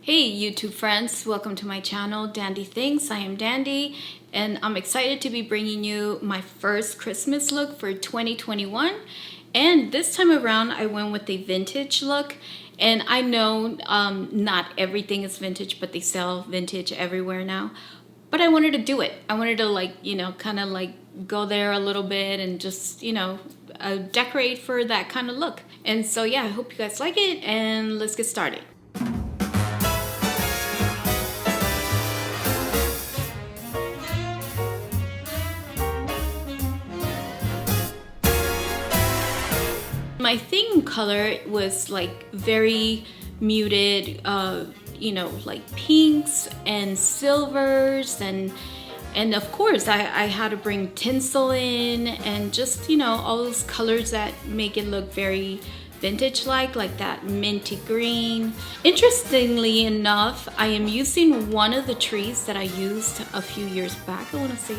Hey YouTube friends, welcome to my channel Dandythingz. I am Dandy and I'm excited to be bringing you my first Christmas look for 2021. And this time around I went with a vintage look, and I know not everything is vintage, but they sell vintage everywhere now. But I wanted to do it. I wanted to kind of go there a little bit and just, decorate for that kind of look. And so yeah, I hope you guys like it, and let's get started. My theme color was like very muted, like pinks and silvers, and of course I had to bring tinsel in, and just all those colors that make it look very vintage like that minty green. Interestingly enough, I am using one of the trees that I used a few years back. I want to say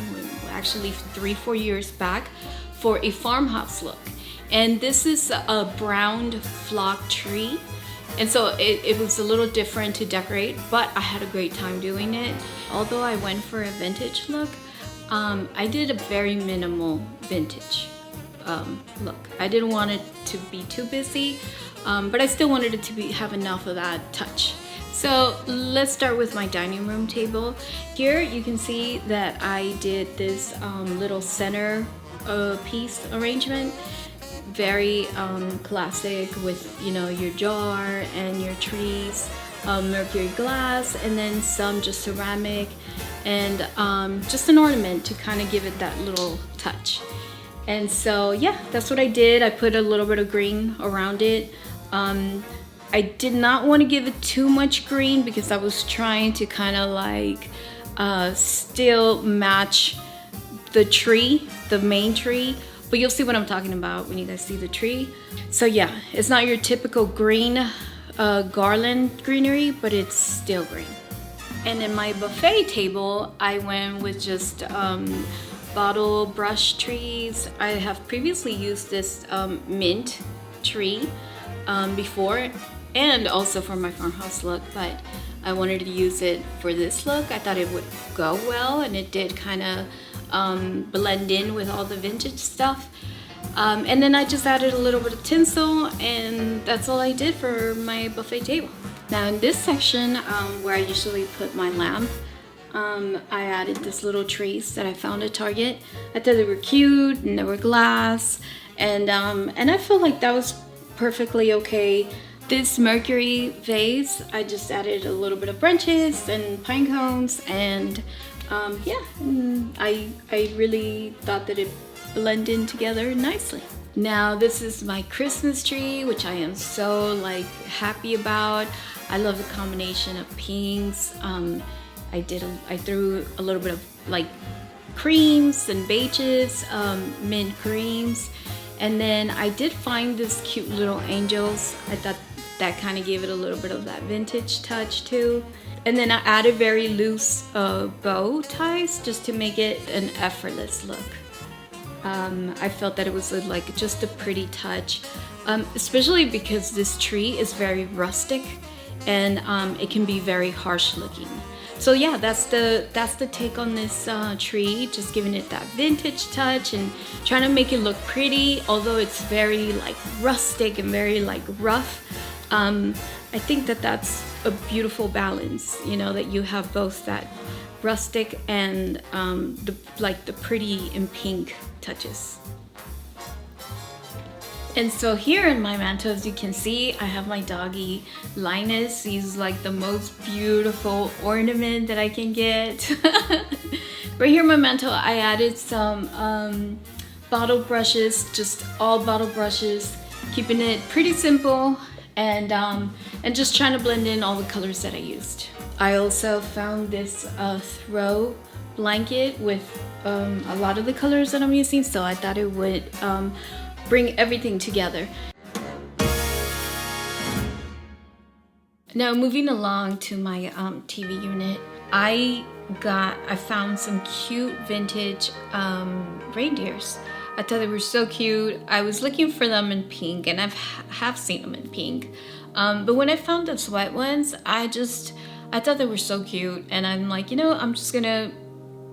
actually 3-4 years back for a farmhouse look. And this is a brown flock tree. And so it was a little different to decorate, but I had a great time doing it. Although I went for a vintage look, I did a very minimal vintage look. I didn't want it to be too busy, but I still wanted it to have enough of that touch. So let's start with my dining room table. Here you can see that I did this little center piece arrangement. Very classic with your jar and your trees, mercury glass, and then some just ceramic, and just an ornament to kind of give it that little touch. And so yeah, that's what I did. I put a little bit of green around it. I did not want to give it too much green because I was trying to kind of still match the tree, the main tree. But you'll see what I'm talking about when you guys see the tree. So yeah, it's not your typical green garland greenery, but it's still green. And in my buffet table, I went with just bottle brush trees. I have previously used this mint tree before, and also for my farmhouse look, but I wanted to use it for this look. I thought it would go well, and it did kind of blend in with all the vintage stuff, and then I just added a little bit of tinsel, and that's all I did for my buffet table. Now in this section where I usually put my lamp, I added this little trees that I found at Target. I thought they were cute and they were glass, and I feel like that was perfectly okay. This mercury vase, I just added a little bit of branches and pine cones, and yeah, I really thought that it blended in together nicely. Now this is my Christmas tree, which I am so happy about. I love the combination of pinks. I threw a little bit of creams and beiges, mint creams, and then I did find this cute little angels. I thought that kind of gave it a little bit of that vintage touch too. And then I added very loose bow ties just to make it an effortless look. I felt that it was just a pretty touch, especially because this tree is very rustic, and it can be very harsh looking. So yeah, that's the take on this tree, just giving it that vintage touch and trying to make it look pretty, although it's very rustic and very rough. I think that that's a beautiful balance, that you have both that rustic and the pretty and pink touches. And so here in my mantle, as you can see, I have my doggy Linus. He's the most beautiful ornament that I can get. Right here in my mantle, I added some bottle brushes, just all bottle brushes, keeping it pretty simple, and just trying to blend in all the colors that I used. I also found this throw blanket with a lot of the colors that I'm using, so I thought it would bring everything together. Now moving along to my TV unit, I found some cute vintage reindeers. I thought they were so cute. I was looking for them in pink, and have seen them in pink. But when I found those white ones, I thought they were so cute, and I'm like, you know, I'm just gonna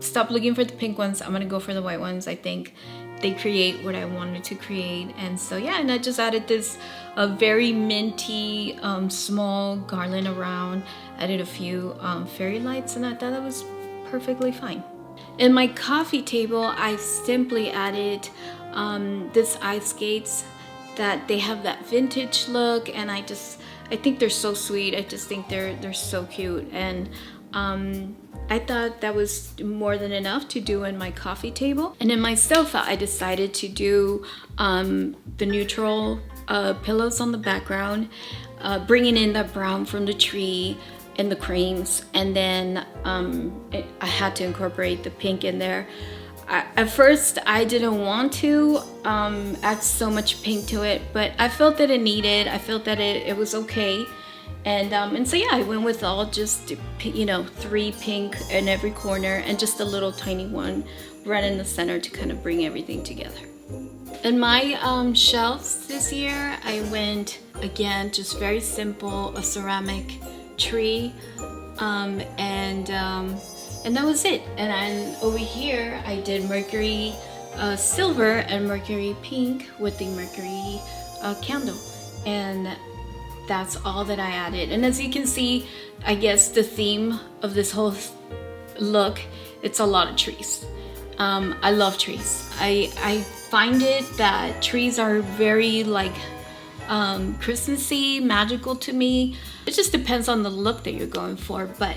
stop looking for the pink ones. I'm gonna go for the white ones. I think they create what I wanted to create. And so yeah, and I just added this very minty small garland around, added a few fairy lights, and I thought that was perfectly fine. In my coffee table, I simply added this ice skates that they have that vintage look, and I think they're so sweet. I just think they're so cute, and I thought that was more than enough to do in my coffee table. And in my sofa, I decided to do the neutral pillows on the background, bringing in the brown from the tree and the creams, and then I had to incorporate the pink in there. At first, I didn't want to add so much pink to it, but I felt that it needed. I felt that it was okay. And so yeah, I went with all just, you know, 3 pink in every corner and just a little tiny one right in the center to kind of bring everything together. In my shelves this year, I went, again, just very simple, a ceramic tree, and that was it. And then over here, I did Mercury silver and Mercury pink with the Mercury candle. And that's all that I added. And as you can see, I guess the theme of this whole look, it's a lot of trees. I love trees. I find it that trees are very like Christmassy, magical to me. It just depends on the look that you're going for, but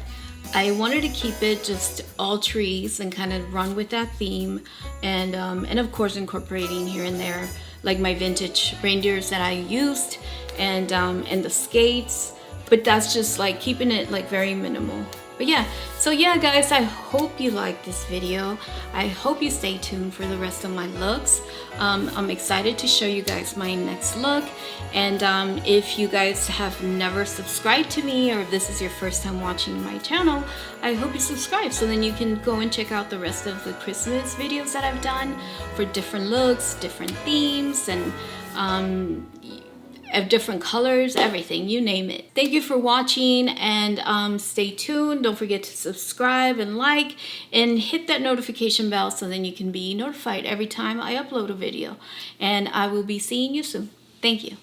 I wanted to keep it just all trees and kind of run with that theme, and of course incorporating here and there like my vintage reindeers that I used, and the skates, but that's just like keeping it like very minimal. But yeah, so yeah guys, I hope you liked this video. I hope you stay tuned for the rest of my looks. I'm excited to show you guys my next look, and if you guys have never subscribed to me, or if this is your first time watching my channel, I hope you subscribe so then you can go and check out the rest of the Christmas videos that I've done for different looks, different themes, and of different colors, everything, you name it. Thank you for watching, and stay tuned. Don't forget to subscribe and like and hit that notification bell so then you can be notified every time I upload a video. And I will be seeing you soon. Thank you.